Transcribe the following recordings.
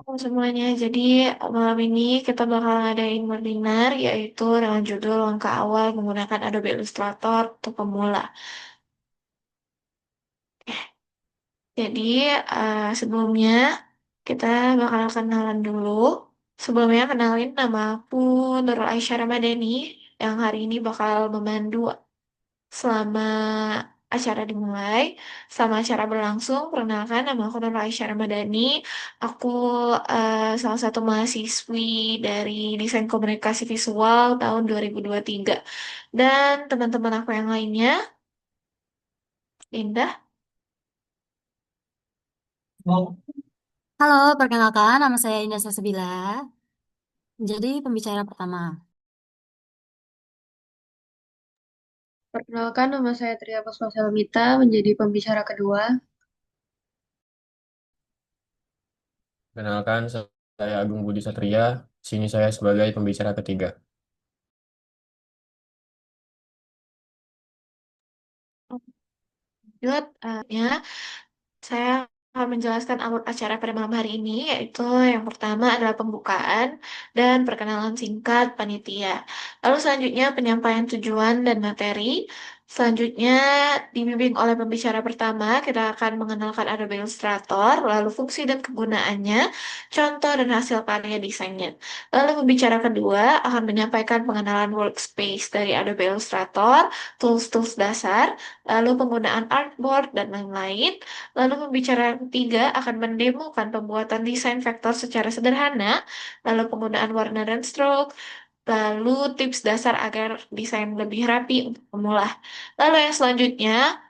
Halo semuanya, jadi malam ini kita bakal ngadain webinar yaitu dengan judul Langkah Awal Menggunakan Adobe Illustrator untuk Pemula. Jadi sebelumnya kita bakal kenalan dulu. Sebelumnya kenalin nama aku Nurul Aisyah Ramadhani yang hari ini bakal memandu selama acara dimulai. Selama acara berlangsung, perkenalkan nama aku Nurul Aisyah Ramadhani. Aku salah satu mahasiswi dari Desain Komunikasi Visual tahun 2023. Dan teman-teman aku yang lainnya, Linda. Halo, perkenalkan nama saya Indah Sasabila, menjadi pembicara pertama. Perkenalkan, nama saya Tria Puspa Selmita, menjadi pembicara kedua. Kenalkan, saya Agung Budi Satria. Sini saya sebagai pembicara ketiga. Lanjut, saya akan menjelaskan alur acara pada malam hari ini, yaitu yang pertama adalah pembukaan dan perkenalan singkat panitia. Lalu selanjutnya penyampaian tujuan dan materi. Selanjutnya dibimbing oleh pembicara pertama, kita akan mengenalkan Adobe Illustrator, lalu fungsi dan kegunaannya, contoh dan hasil karya desainnya. Lalu pembicara kedua akan menyampaikan pengenalan workspace dari Adobe Illustrator, tools-tools dasar, lalu penggunaan artboard dan lain-lain. Lalu pembicara yang ketiga akan mendemokan pembuatan desain vektor secara sederhana, lalu penggunaan warna dan stroke, lalu tips dasar agar desain lebih rapi untuk pemula. Lalu yang selanjutnya,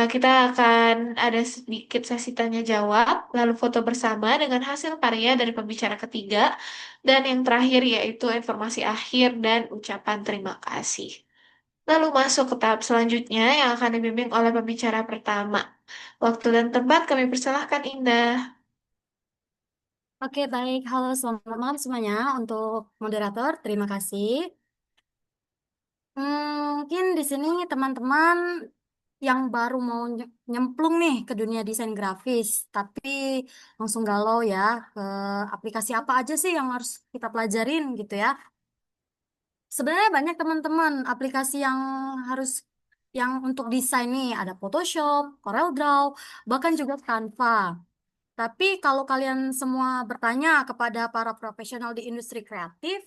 kita akan ada sedikit sesi tanya jawab, lalu foto bersama dengan hasil karya dari pembicara ketiga, dan yang terakhir yaitu informasi akhir dan ucapan terima kasih. Lalu masuk ke tahap selanjutnya yang akan dibimbing oleh pembicara pertama. Waktu dan tempat kami persilahkan Indah. Oke, baik. Halo, selamat malam semuanya. Untuk moderator, terima kasih. Mungkin di sini teman-teman yang baru mau nyemplung nih ke dunia desain grafis, tapi langsung galau ya, ke aplikasi apa aja sih yang harus kita pelajarin gitu ya. Sebenarnya banyak teman-teman aplikasi yang harus yang untuk desain nih ada Photoshop, CorelDRAW, bahkan juga Canva. Tapi kalau kalian semua bertanya kepada para profesional di industri kreatif,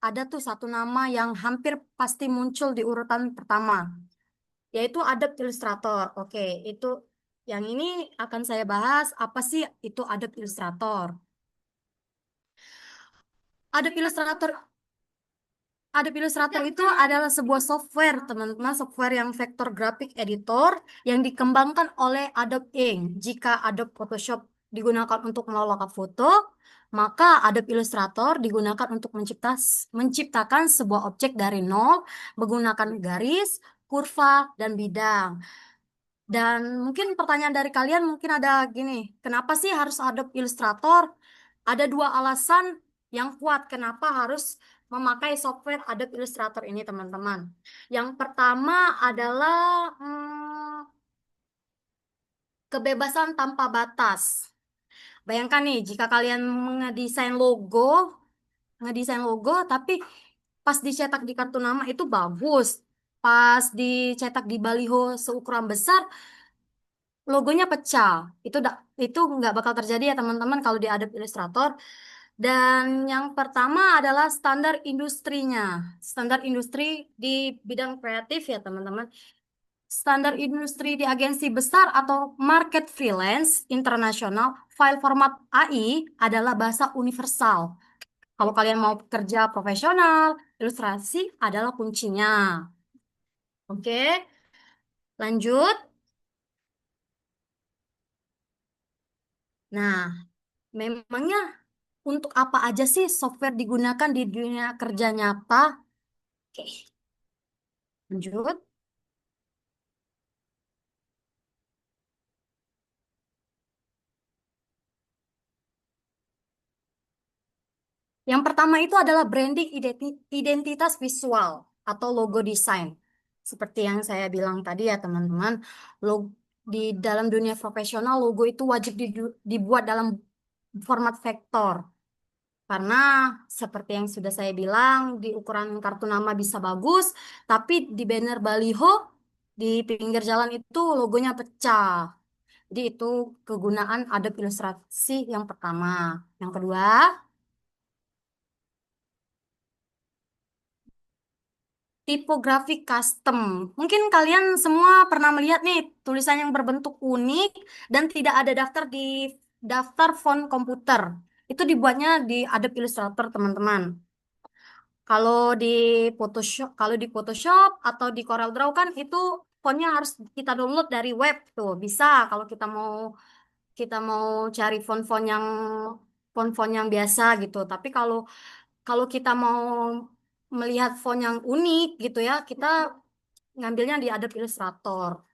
ada tuh satu nama yang hampir pasti muncul di urutan pertama, yaitu Adobe Illustrator. Oke, itu yang ini akan saya bahas apa sih itu Adobe Illustrator. Adobe Illustrator Adobe Illustrator itu adalah sebuah software, teman-teman, software yang vector graphic editor yang dikembangkan oleh Adobe Inc. Jika Adobe Photoshop digunakan untuk melakukan foto, maka Adobe Illustrator digunakan untuk menciptakan sebuah objek dari nol menggunakan garis, kurva, dan bidang. Dan mungkin pertanyaan dari kalian mungkin ada gini, kenapa sih harus Adobe Illustrator? Ada dua alasan yang kuat kenapa harus memakai software Adobe Illustrator ini, teman-teman. Yang pertama adalah kebebasan tanpa batas. Bayangkan nih, jika kalian ngedesain logo, tapi pas dicetak di kartu nama itu bagus. Pas dicetak di baliho seukuran besar, logonya pecah. Itu nggak bakal terjadi ya teman-teman kalau di Adobe Illustrator. Dan yang pertama adalah standar industrinya. Standar industri di bidang kreatif ya teman-teman. Standar industri di agensi besar atau market freelance internasional, file format AI adalah bahasa universal. Kalau kalian mau kerja profesional, ilustrasi adalah kuncinya. Oke, lanjut. Nah, memangnya untuk apa aja sih software digunakan di dunia kerja nyata? Oke, lanjut. Yang pertama itu adalah branding identitas visual atau logo desain. Seperti yang saya bilang tadi ya teman-teman, di dalam dunia profesional logo itu wajib dibuat dalam format vektor. Karena seperti yang sudah saya bilang, di ukuran kartu nama bisa bagus, tapi di banner baliho di pinggir jalan itu logonya pecah. Jadi itu kegunaan Adobe Ilustrasi yang pertama. Yang kedua, tipografi custom. Mungkin kalian semua pernah melihat nih tulisan yang berbentuk unik dan tidak ada daftar di daftar font komputer. Itu dibuatnya di Adobe Illustrator, teman-teman. Kalau di Photoshop atau di CorelDRAW kan itu fontnya harus kita download dari web tuh. Bisa kalau kita mau cari font-font yang biasa gitu. Tapi kalau kalau kita mau melihat font yang unik gitu ya, kita ngambilnya di Adobe Illustrator.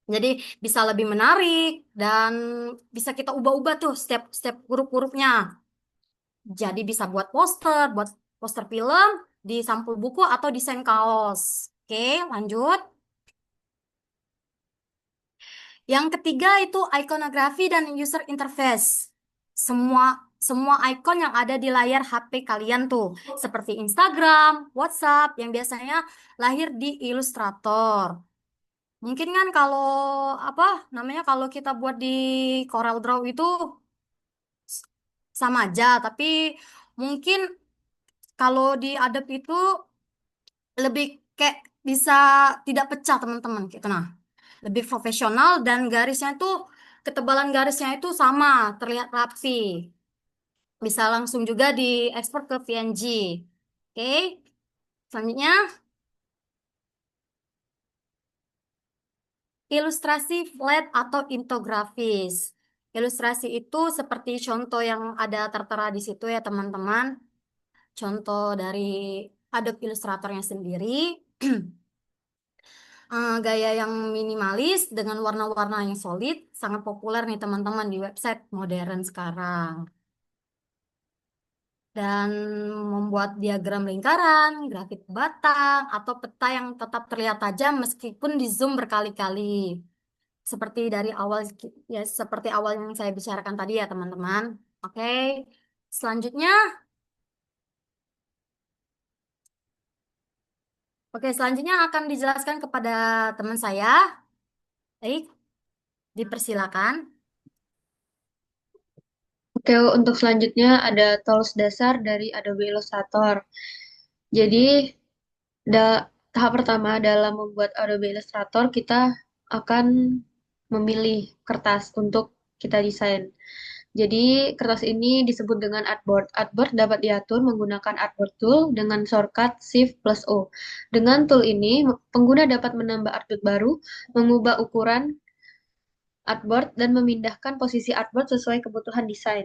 Jadi bisa lebih menarik dan bisa kita ubah-ubah tuh step-step huruf-hurufnya. Jadi bisa buat poster film, di sampul buku atau desain kaos. Oke, lanjut. Yang ketiga itu iconografi dan user interface. Semua semua icon yang ada di layar HP kalian tuh, seperti Instagram, WhatsApp yang biasanya lahir di Illustrator. Mungkin kan kalau apa namanya kalau kita buat di CorelDRAW itu s- sama aja, tapi mungkin kalau di Adobe itu lebih kayak bisa tidak pecah teman-teman gitu. Nah, lebih profesional dan garisnya itu ketebalan garisnya itu sama, terlihat rapi. Bisa langsung juga diekspor ke PNG. Oke, selanjutnya ilustrasi flat atau infografis. Ilustrasi itu seperti contoh yang ada tertera di situ ya teman-teman. Contoh dari Adobe Illustratornya sendiri. Gaya yang minimalis dengan warna-warna yang solid sangat populer nih teman-teman di website modern sekarang. Dan membuat diagram lingkaran, grafik batang, atau peta yang tetap terlihat tajam meskipun di zoom berkali-kali. Seperti dari awal ya seperti awal yang saya bicarakan tadi ya teman-teman. Oke. Selanjutnya, selanjutnya akan dijelaskan kepada teman saya. Baik, dipersilakan. Oke, untuk selanjutnya ada tools dasar dari Adobe Illustrator. Jadi, tahap pertama dalam membuat Adobe Illustrator, kita akan memilih kertas untuk kita desain. Jadi, kertas ini disebut dengan artboard. Artboard dapat diatur menggunakan artboard tool dengan shortcut Shift plus O. Dengan tool ini, pengguna dapat menambah artboard baru, mengubah ukuran artboard, dan memindahkan posisi artboard sesuai kebutuhan desain.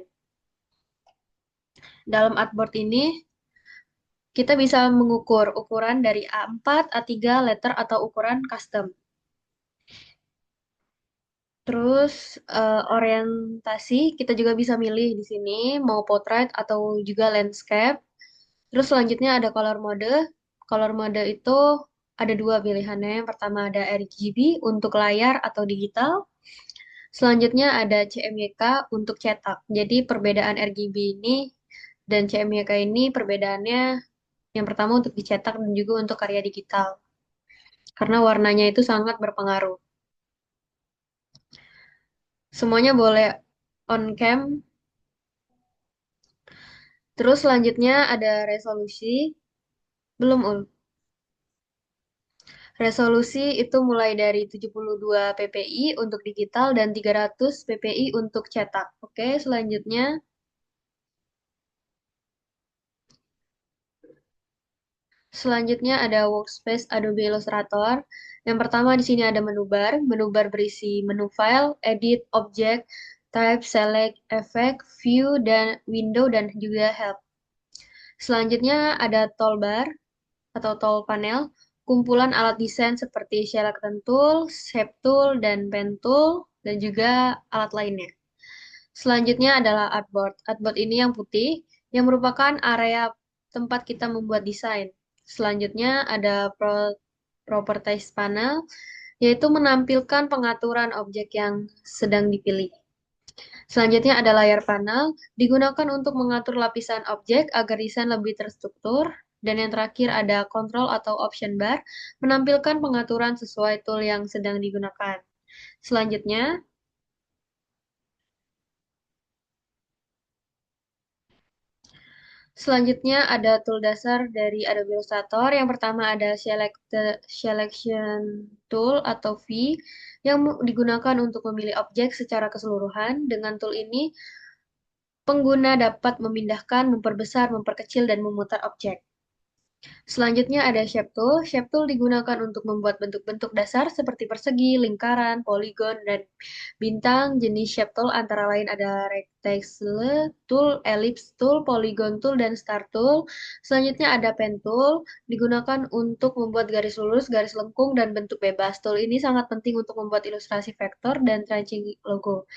Dalam artboard ini, kita bisa mengukur ukuran dari A4, A3, letter, atau ukuran custom. Terus orientasi kita juga bisa milih di sini mau portrait atau juga landscape. Terus selanjutnya ada color mode. Color mode itu ada dua pilihannya. Yang pertama ada RGB untuk layar atau digital. Selanjutnya ada CMYK untuk cetak. Jadi perbedaan RGB ini dan CMYK ini perbedaannya yang pertama untuk dicetak dan juga untuk karya digital. Karena warnanya itu sangat berpengaruh. Semuanya boleh on cam. Terus selanjutnya ada resolusi. Belum, Ul. Resolusi itu mulai dari 72 ppi untuk digital dan 300 ppi untuk cetak. Oke, selanjutnya ada workspace Adobe Illustrator. Yang pertama di sini ada menu bar. Menu bar berisi menu file, edit, object, type, select, effect, view, dan window, dan juga help. Selanjutnya ada toolbar atau tool panel, kumpulan alat desain seperti selection tool, shape tool, dan pen tool, dan juga alat lainnya. Selanjutnya adalah artboard. Artboard ini yang putih, yang merupakan area tempat kita membuat desain. Selanjutnya ada properties panel, yaitu menampilkan pengaturan objek yang sedang dipilih. Selanjutnya ada layar panel, digunakan untuk mengatur lapisan objek agar desain lebih terstruktur. Dan yang terakhir ada control atau option bar, menampilkan pengaturan sesuai tool yang sedang digunakan. Selanjutnya, Selanjutnya ada tool dasar dari Adobe Illustrator. Yang pertama ada Selection Tool atau V yang digunakan untuk memilih objek secara keseluruhan. Dengan tool ini, pengguna dapat memindahkan, memperbesar, memperkecil, dan memutar objek. Selanjutnya ada Shape Tool. Shape Tool digunakan untuk membuat bentuk-bentuk dasar seperti persegi, lingkaran, poligon, dan bintang. Jenis Shape Tool antara lain ada Rectangle Tool, Ellipse Tool, Polygon Tool, dan Star Tool. Selanjutnya ada Pen Tool, digunakan untuk membuat garis lurus, garis lengkung, dan bentuk bebas. Tool ini sangat penting untuk membuat ilustrasi vektor dan tracing logo.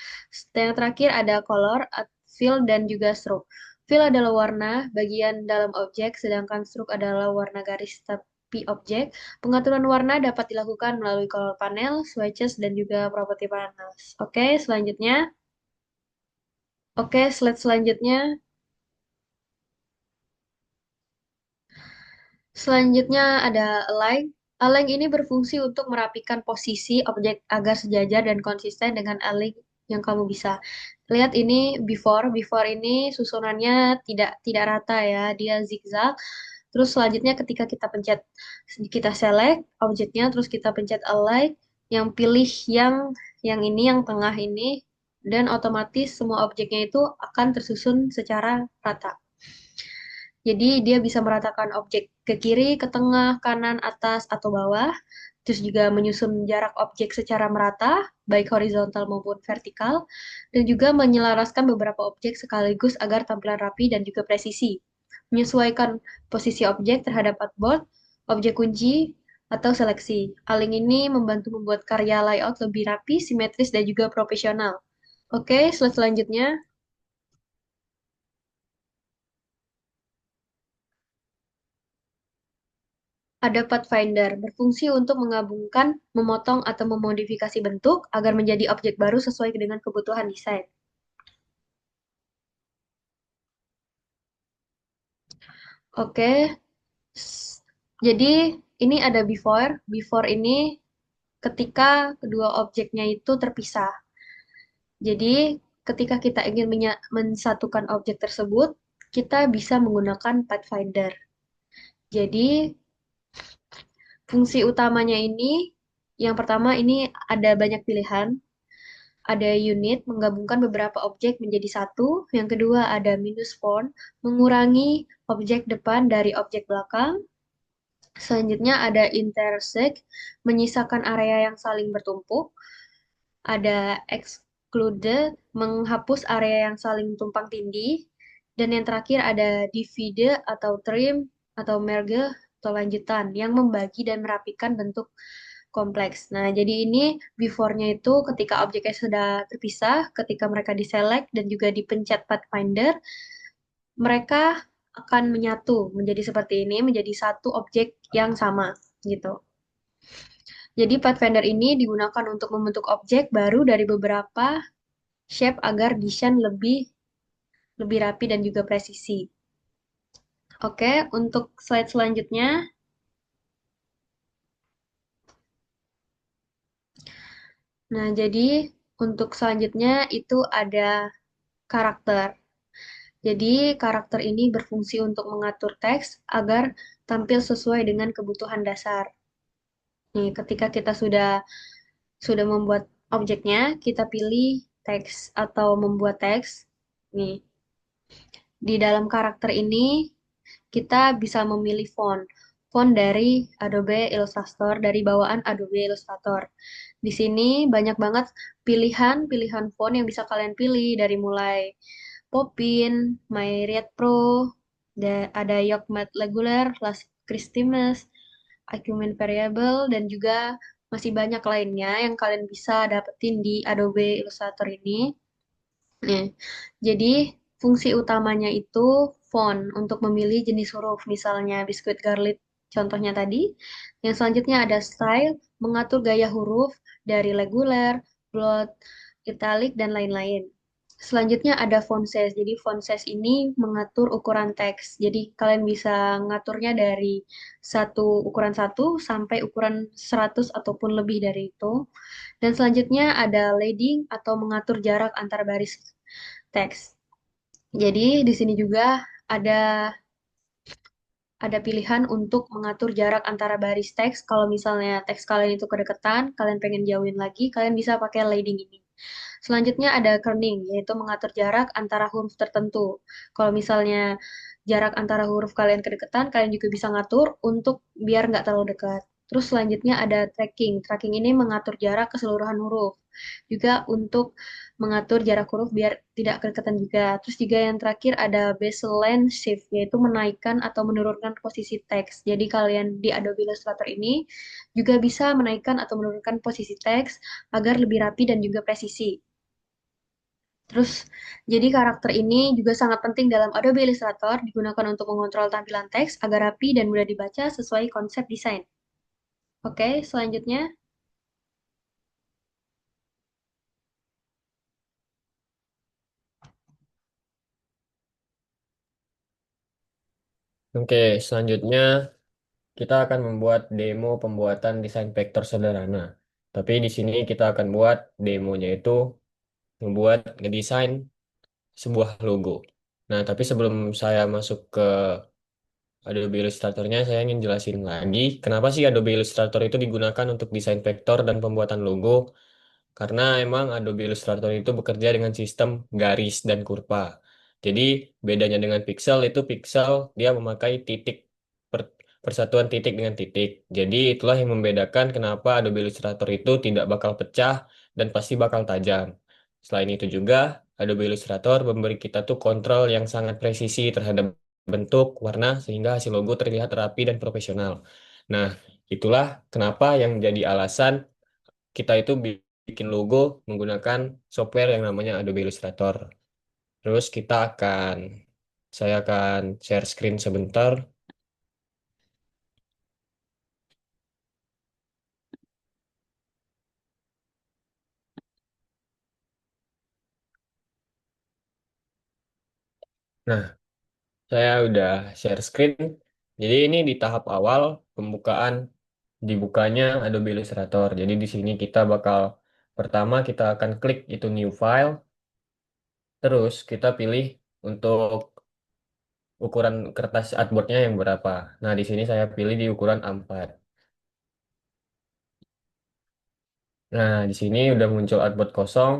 Yang terakhir ada Color, Fill, dan juga Stroke. Fill adalah warna bagian dalam objek, sedangkan stroke adalah warna garis tepi objek. Pengaturan warna dapat dilakukan melalui color panel, swatches, dan juga property panels. Oke, slide selanjutnya. Selanjutnya ada align. Align ini berfungsi untuk merapikan posisi objek agar sejajar dan konsisten dengan align yang kamu bisa. Lihat ini before. Before ini susunannya tidak rata ya, dia zigzag. Terus selanjutnya ketika kita select objeknya, terus kita pencet align, yang pilih yang ini, yang tengah ini, dan otomatis semua objeknya itu akan tersusun secara rata. Jadi dia bisa meratakan objek ke kiri, ke tengah, kanan, atas, atau bawah. Terus juga menyusun jarak objek secara merata, baik horizontal maupun vertikal. Dan juga menyelaraskan beberapa objek sekaligus agar tampilan rapi dan juga presisi. Menyesuaikan posisi objek terhadap artboard, objek kunci, atau seleksi. Align ini membantu membuat karya layout lebih rapi, simetris, dan juga profesional. Oke, slide selanjutnya. Ada Pathfinder, berfungsi untuk menggabungkan, memotong, atau memodifikasi bentuk agar menjadi objek baru sesuai dengan kebutuhan desain. Oke, jadi ini ada before. Before ini ketika kedua objeknya itu terpisah. Jadi ketika kita ingin mensatukan objek tersebut, kita bisa menggunakan Pathfinder. Jadi fungsi utamanya ini, yang pertama ini ada banyak pilihan. Ada unit menggabungkan beberapa objek menjadi satu. Yang kedua ada minus font, mengurangi objek depan dari objek belakang. Selanjutnya ada intersect, menyisakan area yang saling bertumpuk. Ada exclude, menghapus area yang saling tumpang tindih. Dan yang terakhir ada divide atau trim atau merge atau lanjutan yang membagi dan merapikan bentuk kompleks. Nah, jadi ini before-nya itu ketika objeknya sudah terpisah, ketika mereka diselect dan juga dipencet pathfinder, mereka akan menyatu menjadi seperti ini, menjadi satu objek yang sama gitu. Jadi pathfinder ini digunakan untuk membentuk objek baru dari beberapa shape agar desain lebih rapi dan juga presisi. Oke, untuk slide selanjutnya. Nah, jadi untuk selanjutnya itu ada karakter. Jadi, karakter ini berfungsi untuk mengatur teks agar tampil sesuai dengan kebutuhan dasar. Nih, ketika kita sudah membuat objeknya, kita pilih teks atau membuat teks. Nih, di dalam karakter ini kita bisa memilih font. Font dari Adobe Illustrator, dari bawaan Adobe Illustrator. Di sini banyak banget pilihan font yang bisa kalian pilih dari mulai Popin, MyRead Pro, ada Yockmatte Regular, Christmas, Acumen Variable, dan juga masih banyak lainnya yang kalian bisa dapetin di Adobe Illustrator ini. Nah, jadi fungsi utamanya itu font untuk memilih jenis huruf, misalnya Biscuit Garlic contohnya tadi. Yang selanjutnya ada style, mengatur gaya huruf dari regular, bold, italic, dan lain-lain. Selanjutnya ada font size. Jadi font size ini mengatur ukuran teks. Jadi kalian bisa ngaturnya dari ukuran satu sampai ukuran 100 ataupun lebih dari itu. Dan selanjutnya ada leading atau mengatur jarak antar baris teks. Jadi di sini juga ada ada pilihan untuk mengatur jarak antara baris teks. Kalau misalnya teks kalian itu kedekatan, kalian pengen jauhin lagi, kalian bisa pakai leading ini. Selanjutnya ada kerning, yaitu mengatur jarak antara huruf tertentu. Kalau misalnya jarak antara huruf kalian kedekatan, kalian juga bisa ngatur untuk biar nggak terlalu dekat. Terus selanjutnya ada tracking. Tracking ini mengatur jarak keseluruhan huruf. Juga untuk mengatur jarak huruf biar tidak kedekatan juga. Terus juga yang terakhir ada bezel line shift, yaitu menaikkan atau menurunkan posisi teks. Jadi kalian di Adobe Illustrator ini juga bisa menaikkan atau menurunkan posisi teks agar lebih rapi dan juga presisi. Terus, jadi karakter ini juga sangat penting dalam Adobe Illustrator, digunakan untuk mengontrol tampilan teks agar rapi dan mudah dibaca sesuai konsep desain. Oke, selanjutnya. Oke, selanjutnya kita akan membuat demo pembuatan desain vektor sederhana. Tapi di sini kita akan buat demonya itu membuat ngedesain sebuah logo. Nah, tapi sebelum saya masuk ke Adobe Illustratornya, saya ingin jelasin lagi kenapa sih Adobe Illustrator itu digunakan untuk desain vektor dan pembuatan logo. Karena emang Adobe Illustrator itu bekerja dengan sistem garis dan kurva. Jadi bedanya dengan pixel itu pixel dia memakai titik persatuan titik dengan titik. Jadi itulah yang membedakan kenapa Adobe Illustrator itu tidak bakal pecah dan pasti bakal tajam. Selain itu juga Adobe Illustrator memberi kita tuh kontrol yang sangat presisi terhadap bentuk, warna sehingga hasil logo terlihat rapi dan profesional. Nah, itulah kenapa yang menjadi alasan kita itu bikin logo menggunakan software yang namanya Adobe Illustrator. Terus saya akan share screen sebentar. Nah, saya udah share screen. Jadi ini di tahap awal pembukaan dibukanya Adobe Illustrator. Jadi di sini pertama kita akan klik itu new file, terus kita pilih untuk ukuran kertas artboardnya yang berapa. Nah, di sini saya pilih di ukuran A4. Nah, di sini udah muncul artboard kosong.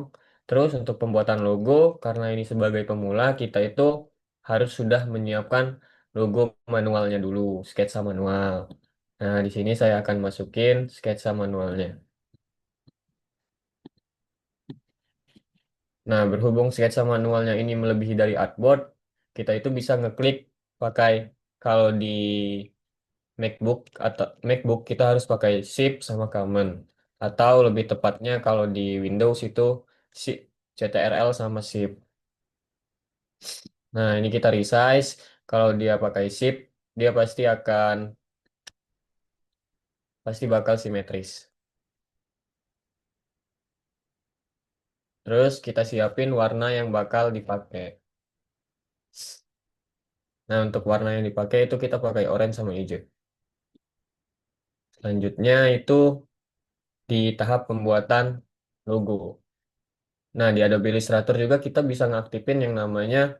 Terus untuk pembuatan logo, karena ini sebagai pemula, kita itu harus sudah menyiapkan logo manualnya dulu, sketsa manual. Nah, di sini saya akan masukin sketsa manualnya. Nah, berhubung sketsa manualnya ini melebihi dari artboard, kita itu bisa ngeklik pakai kalau di MacBook kita harus pakai Shift sama Command. Atau lebih tepatnya kalau di Windows itu CTRL sama Shift. Nah, ini kita resize. Kalau dia pakai Shift, dia pasti bakal simetris. Terus kita siapin warna yang bakal dipakai. Nah, untuk warna yang dipakai itu kita pakai orange sama hijau. Selanjutnya itu di tahap pembuatan logo. Nah, di Adobe Illustrator juga kita bisa ngaktifin yang namanya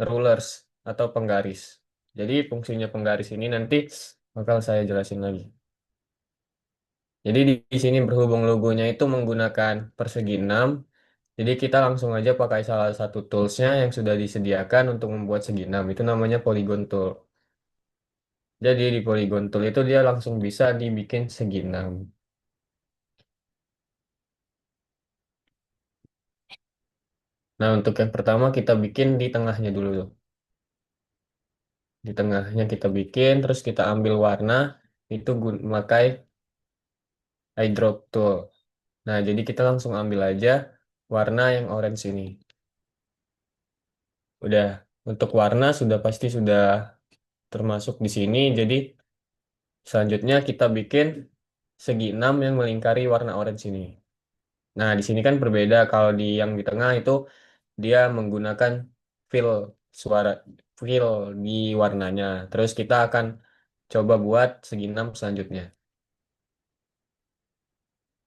rulers atau penggaris. Jadi fungsinya penggaris ini nanti bakal saya jelasin lagi. Jadi di sini berhubung logonya itu menggunakan persegi 6, jadi kita langsung aja pakai salah satu toolsnya yang sudah disediakan untuk membuat segi 6. Itu namanya Polygon Tool. Jadi di Polygon Tool itu dia langsung bisa dibikin segi 6. Nah, untuk yang pertama kita bikin di tengahnya dulu. Di tengahnya kita bikin, terus kita ambil warna, itu memakai eyedrop tool. Nah, jadi kita langsung ambil aja warna yang orange ini. Udah, untuk warna sudah termasuk di sini, jadi selanjutnya kita bikin segi 6 yang melingkari warna orange ini. Nah, di sini kan berbeda kalau di yang di tengah itu dia menggunakan fill suara, fill di warnanya. Terus kita akan coba buat segi 6 selanjutnya.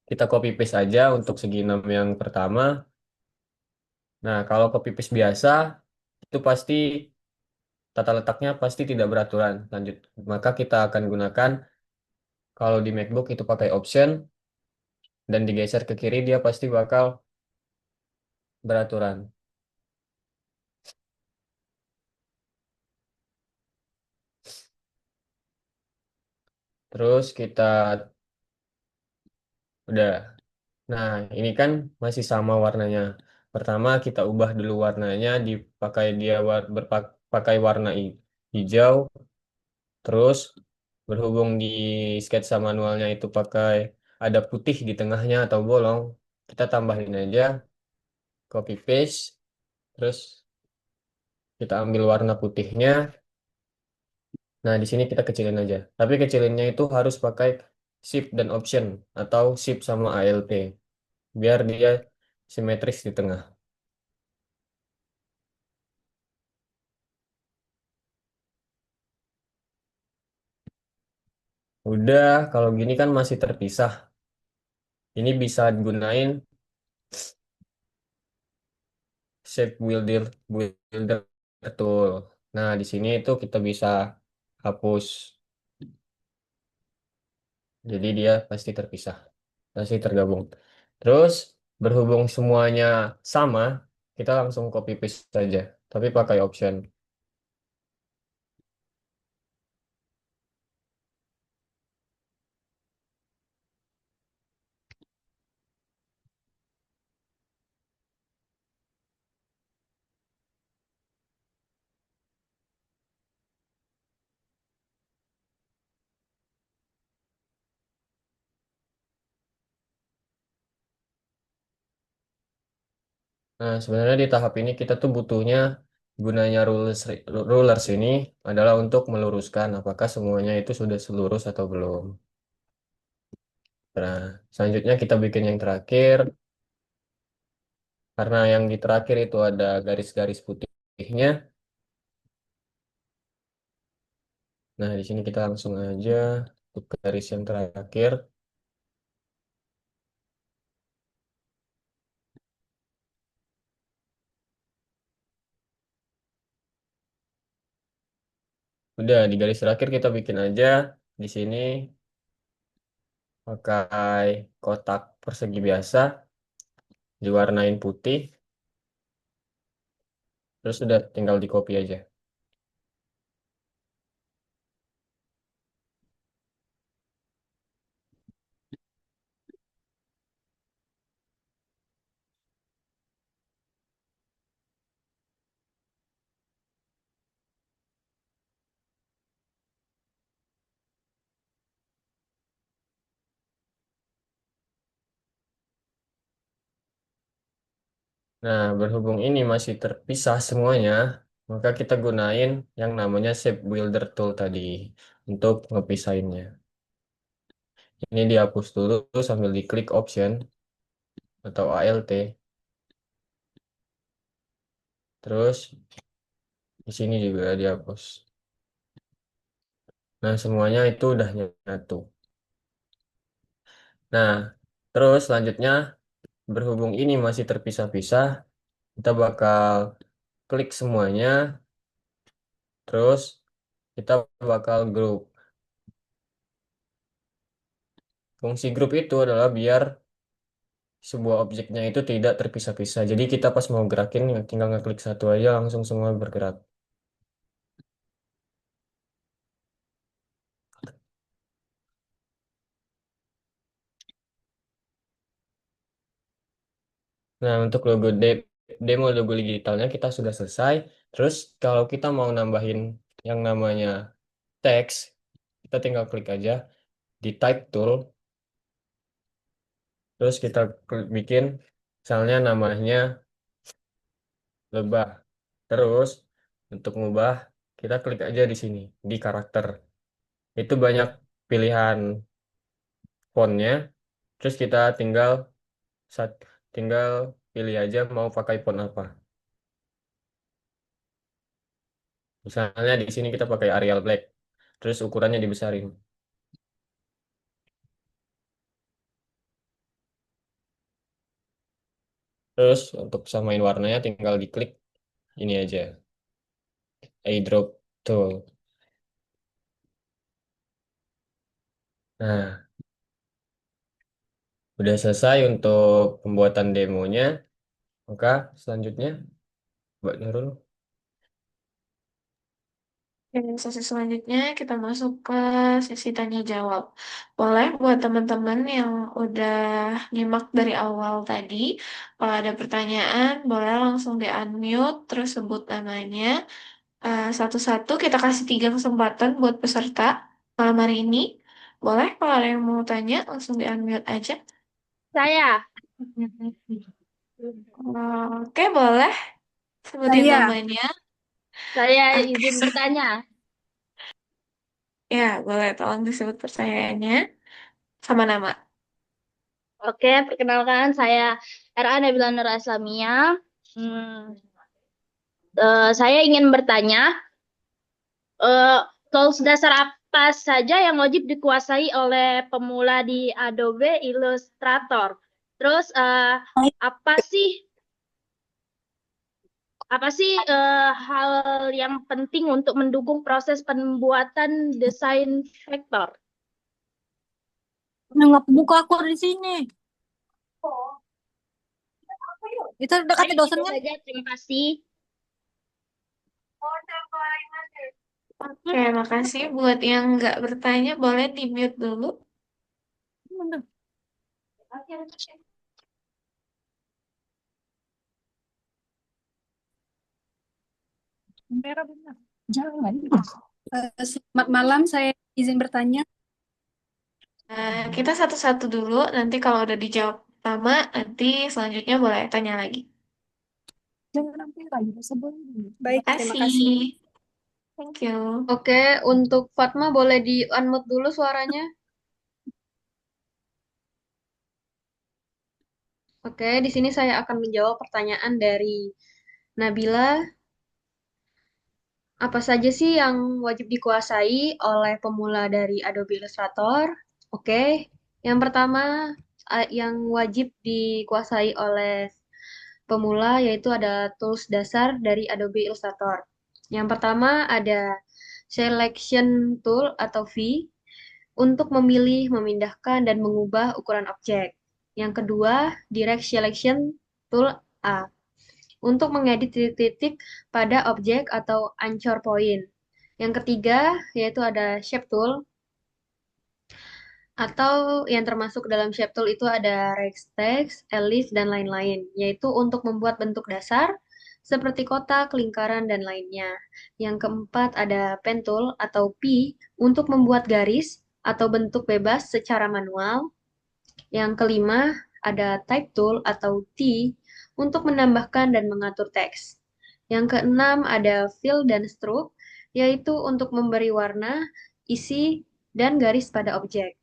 Kita copy paste aja untuk segi 6 yang pertama. Nah, kalau copy paste biasa, itu pasti tata letaknya pasti tidak beraturan. Lanjut, maka kita akan gunakan kalau di MacBook itu pakai option dan digeser ke kiri dia pasti bakal beraturan. Terus kita udah. Nah, ini kan masih sama warnanya. Pertama kita ubah dulu warnanya dipakai dia berpakai warna hijau. Terus berhubung di sketsa manualnya itu pakai ada putih di tengahnya atau bolong, kita tambahin aja copy paste. Terus kita ambil warna putihnya. Nah, di sini kita kecilin aja. Tapi kecilinnya itu harus pakai Shift dan Option atau Shift sama Alt biar dia simetris di tengah. Udah, kalau gini kan masih terpisah. Ini bisa digunain Shape Builder tool. Nah, di sini itu kita bisa hapus. Jadi dia pasti terpisah, pasti tergabung. Terus berhubung semuanya sama, kita langsung copy paste saja, tapi pakai option. Nah, sebenarnya di tahap ini kita tuh butuhnya gunanya rulers ini adalah untuk meluruskan apakah semuanya itu sudah selurus atau belum. Nah, selanjutnya kita bikin yang terakhir. Karena yang di terakhir itu ada garis-garis putihnya. Nah, di sini kita langsung aja untuk garis yang terakhir. Udah, di garis terakhir kita bikin aja di sini pakai kotak persegi biasa, diwarnain putih, terus udah tinggal di copy aja. Nah, berhubung ini masih terpisah semuanya, maka kita gunain yang namanya Shape Builder Tool tadi untuk ngepisahinnya. Ini dihapus dulu sambil diklik Option atau Alt. Terus di sini juga dihapus. Nah, semuanya itu udah nyatu. Nah, terus selanjutnya berhubung ini masih terpisah-pisah, kita bakal klik semuanya, terus kita bakal group. Fungsi grup itu adalah biar sebuah objeknya itu tidak terpisah-pisah. Jadi kita pas mau gerakin tinggal ngeklik satu aja langsung semua bergerak. Nah, untuk demo logo digitalnya kita sudah selesai. Terus kalau kita mau nambahin yang namanya teks, kita tinggal klik aja di type tool, terus kita bikin misalnya namanya lebah. Terus untuk ngubah kita klik aja di sini di karakter. Itu banyak pilihan fontnya. Terus kita tinggal sat- tinggal pilih aja mau pakai font apa. Misalnya di sini kita pakai Arial Black, terus ukurannya dibesarin. Terus untuk samain warnanya tinggal diklik ini aja, eyedrop tool. Nah, udah selesai untuk pembuatan demonya, maka selanjutnya Mbak Nurul. Oke, sesi selanjutnya kita masuk ke sesi tanya jawab. Boleh buat teman-teman yang udah nyimak dari awal tadi, kalau ada pertanyaan, boleh langsung di-unmute, terus sebut namanya. Satu-satu kita kasih 3 kesempatan buat peserta malam hari ini. Boleh kalau ada yang mau tanya, langsung di-unmute aja. Saya, Oke, boleh. Sebutin Saya, namanya. saya Oke, izin bertanya. ya boleh. Tolong disebut pertanyaannya sama nama. Oke, perkenalkan saya RA Nabila Nur Aslamia. Hmm, saya ingin bertanya, eh, tools dasar apa saja yang wajib dikuasai oleh pemula di Adobe Illustrator? Terus, apa sih hal yang penting untuk mendukung proses pembuatan desain vektor? nengok buku aku di sini. Itu dekat Baik, dosen itu kan? saja. Terima kasih. Oke, makasih. Buat yang nggak bertanya, boleh di-mute dulu. Merah benar. Jangan. Selamat malam, saya izin bertanya. Kita satu-satu dulu. Nanti kalau udah dijawab pertama, nanti selanjutnya boleh tanya lagi. Jangan sampai lagi sebelum. Baik, terima kasih. Kasih. Thank you. Oke, untuk Fatma boleh di-unmute dulu suaranya. Oke, di sini saya akan menjawab pertanyaan dari Nabila. Apa saja sih yang wajib dikuasai oleh pemula dari Adobe Illustrator? Oke, yang pertama yang wajib dikuasai oleh pemula yaitu ada tools dasar dari Adobe Illustrator. Yang pertama ada Selection Tool atau V untuk memilih, memindahkan, dan mengubah ukuran objek. Yang kedua, Direct Selection Tool A untuk mengedit titik-titik pada objek atau anchor point. Yang ketiga, yaitu ada Shape Tool, atau yang termasuk dalam Shape Tool itu ada Text, Ellipse, dan lain-lain, yaitu untuk membuat bentuk dasar seperti kotak, lingkaran, dan lainnya. Yang keempat ada Pen Tool atau P untuk membuat garis atau bentuk bebas secara manual. Yang kelima ada Type Tool atau T untuk menambahkan dan mengatur teks. Yang keenam ada Fill dan Stroke, yaitu untuk memberi warna, isi, dan garis pada objek.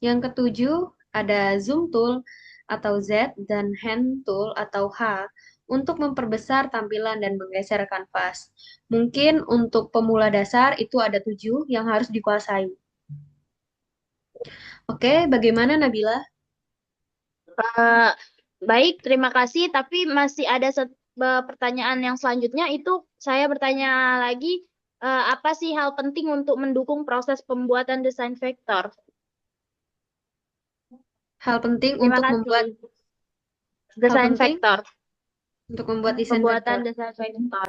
Yang ketujuh ada Zoom Tool atau Z dan Hand Tool atau H untuk memperbesar tampilan dan menggeser kanvas. Mungkin untuk pemula dasar itu ada 7 yang harus dikuasai. Oke, bagaimana Nabila? Eh, Baik, terima kasih. Tapi masih ada pertanyaan yang selanjutnya. Itu saya bertanya lagi, apa sih hal penting untuk mendukung proses pembuatan desain vektor? Hal penting Terima untuk kasih. membuat hal Desain penting vektor, untuk membuat desain pembuatan vektor. desain vektor.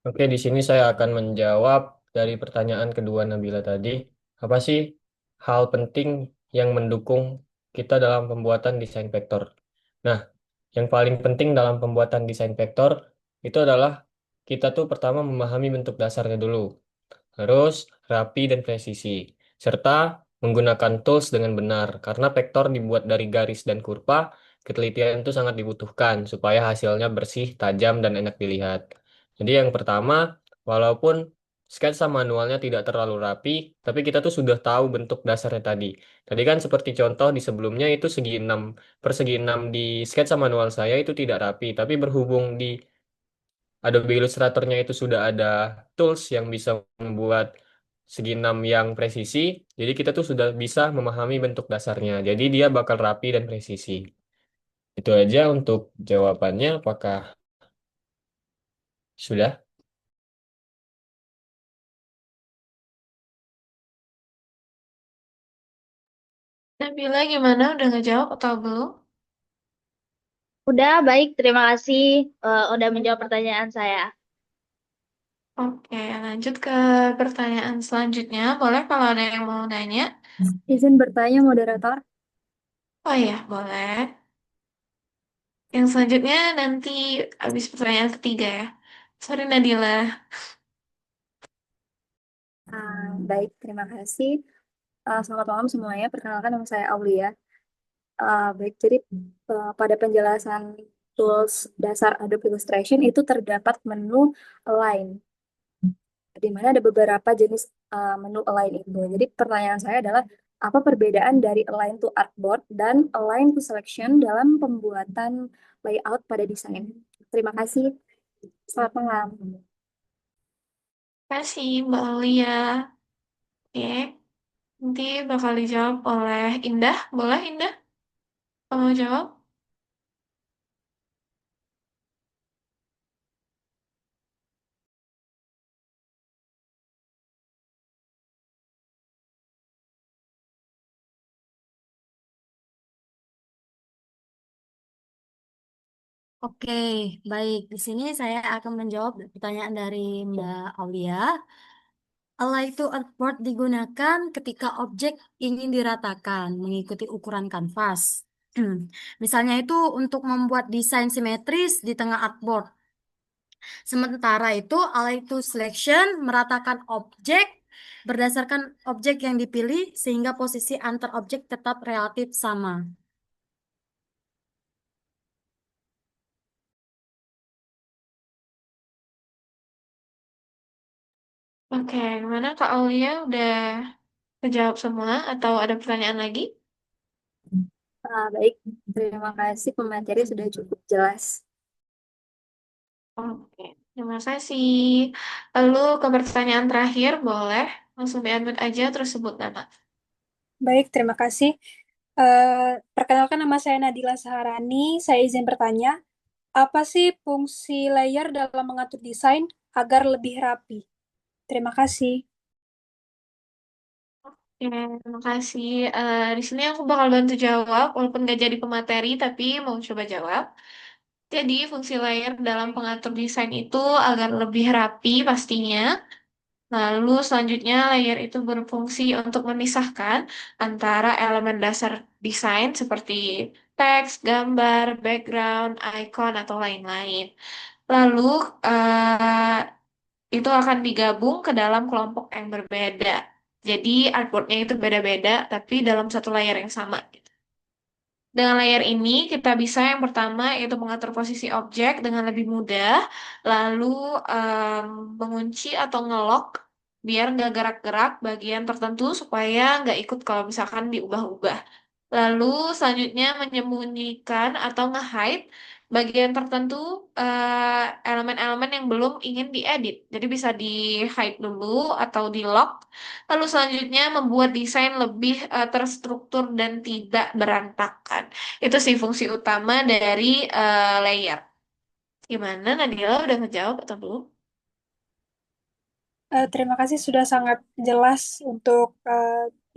Oke, di sini saya akan menjawab dari pertanyaan kedua Nabila tadi. Apa sih hal penting yang mendukung kita dalam pembuatan desain vektor. Nah, yang paling penting dalam pembuatan desain vektor itu adalah kita tuh pertama memahami bentuk dasarnya dulu, harus rapi dan presisi, serta menggunakan tools dengan benar. Karena vektor dibuat dari garis dan kurva, ketelitian itu sangat dibutuhkan supaya hasilnya bersih, tajam, dan enak dilihat. Jadi yang pertama, walaupun sketsa manualnya tidak terlalu rapi, tapi kita tuh sudah tahu bentuk dasarnya tadi. Tadi kan seperti contoh di sebelumnya itu segi 6 persegi 6 di sketsa manual saya itu tidak rapi, tapi berhubung di Adobe Illustrator-nya itu sudah ada tools yang bisa membuat segi 6 yang presisi, jadi kita tuh sudah bisa memahami bentuk dasarnya. Jadi dia bakal rapi dan presisi. Itu aja untuk jawabannya. Apakah sudah? Nabila gimana? Udah ngejawab atau belum? Udah, baik. Terima kasih udah menjawab pertanyaan saya. Oke, lanjut ke pertanyaan selanjutnya. Boleh kalau ada yang mau nanya? Izin bertanya, moderator. Oh iya, boleh. Yang selanjutnya nanti habis pertanyaan ketiga ya. Sorry Nadila. Baik, terima kasih. Selamat malam semuanya. Perkenalkan nama saya Aulia. Baik, jadi pada penjelasan tools dasar Adobe Illustration itu terdapat menu Align, di mana ada beberapa jenis menu Align itu. Jadi pertanyaan saya adalah, apa perbedaan dari Align to Artboard dan Align to Selection dalam pembuatan layout pada desain? Terima kasih. Selamat malam. Terima kasih Mbak Aulia. Oke, nanti bakal dijawab oleh Indah. Boleh Indah? Kamu mau jawab? Oke, baik. Di sini saya akan menjawab pertanyaan dari Mbak Aulia. Align to artboard digunakan ketika objek ingin diratakan mengikuti ukuran kanvas. Misalnya itu untuk membuat desain simetris di tengah artboard. Sementara itu, align to selection meratakan objek berdasarkan objek yang dipilih sehingga posisi antar objek tetap relatif sama. Oke, gimana Kak Aulia? Udah kejawab semua atau ada pertanyaan lagi? Baik, terima kasih pemateri sudah cukup jelas. Oke, terima kasih. Lalu ke pertanyaan terakhir, boleh langsung di-unmute aja terus sebut nama. Baik, terima kasih. Perkenalkan nama saya Nadila Saharani. Saya izin bertanya, apa sih fungsi layer dalam mengatur desain agar lebih rapi? Terima kasih. Oke, terima kasih. Di sini aku bakal bantu jawab, walaupun nggak jadi pemateri, tapi mau coba jawab. Jadi, fungsi layer dalam pengatur desain itu agar lebih rapi pastinya. Lalu selanjutnya layer itu berfungsi untuk memisahkan antara elemen dasar desain seperti teks, gambar, background, icon, atau lain-lain. Lalu eh, itu akan digabung ke dalam kelompok yang berbeda. Jadi artboardnya itu beda-beda, tapi dalam satu layer yang sama. Dengan layer ini, kita bisa yang pertama yaitu mengatur posisi objek dengan lebih mudah, lalu em, mengunci atau ngelok biar nggak gerak-gerak bagian tertentu supaya nggak ikut kalau misalkan diubah-ubah. Lalu selanjutnya menyembunyikan atau nge-hide bagian tertentu elemen-elemen yang belum ingin diedit. Jadi bisa di-hide dulu atau di-lock. Lalu selanjutnya membuat desain lebih terstruktur dan tidak berantakan. Itu sih fungsi utama dari layer. Gimana Nadila udah ngejawab atau belum? Terima kasih sudah sangat jelas untuk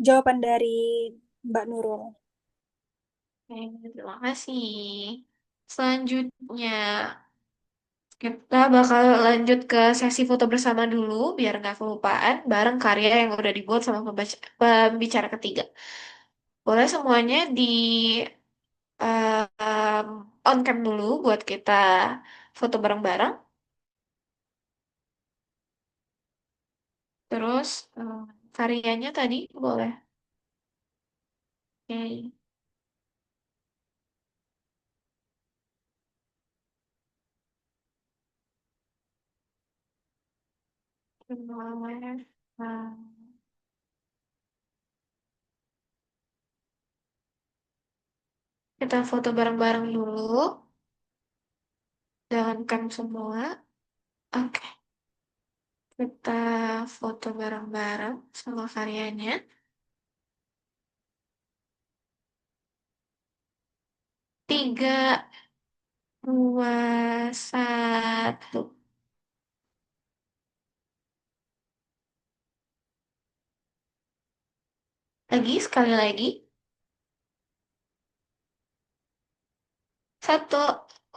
jawaban dari Mbak Nurul. Oke, terima kasih. Selanjutnya, kita bakal lanjut ke sesi foto bersama dulu, biar nggak kelupaan, bareng karya yang udah dibuat sama pembicara ketiga. Boleh semuanya di on cam dulu buat kita foto bareng-bareng. Terus variannya tadi boleh. Oke. Boleh. Kita foto bareng-bareng dulu. Jangan cam semua. Oke. Kita foto bareng-bareng sama variannya. 3, 2, 1. Lagi, sekali lagi. 1,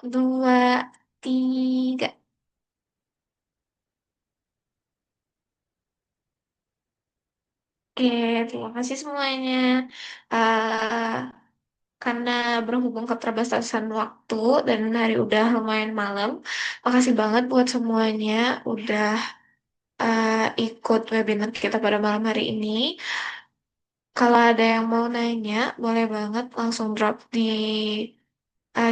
2, 3. Oke, terima kasih semuanya. Eh, karena berhubung keterbatasan waktu dan hari udah lumayan malam, makasih banget buat semuanya udah ikut webinar kita pada malam hari ini. Kalau ada yang mau nanya, boleh banget langsung drop di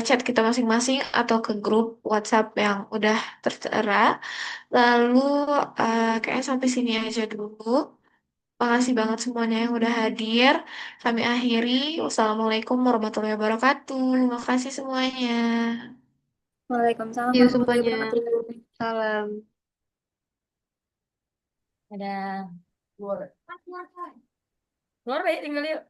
chat kita masing-masing atau ke grup WhatsApp yang udah tertera. Lalu kayaknya sampai sini aja dulu. Makasih banget semuanya yang udah hadir. Kami akhiri. Wassalamualaikum warahmatullahi wabarakatuh. Makasih semuanya. Waalaikumsalam See you warahmatullahi semuanya. wabarakatuh. Salam. Ada keluar. Keluar, Pak, tinggal yuk.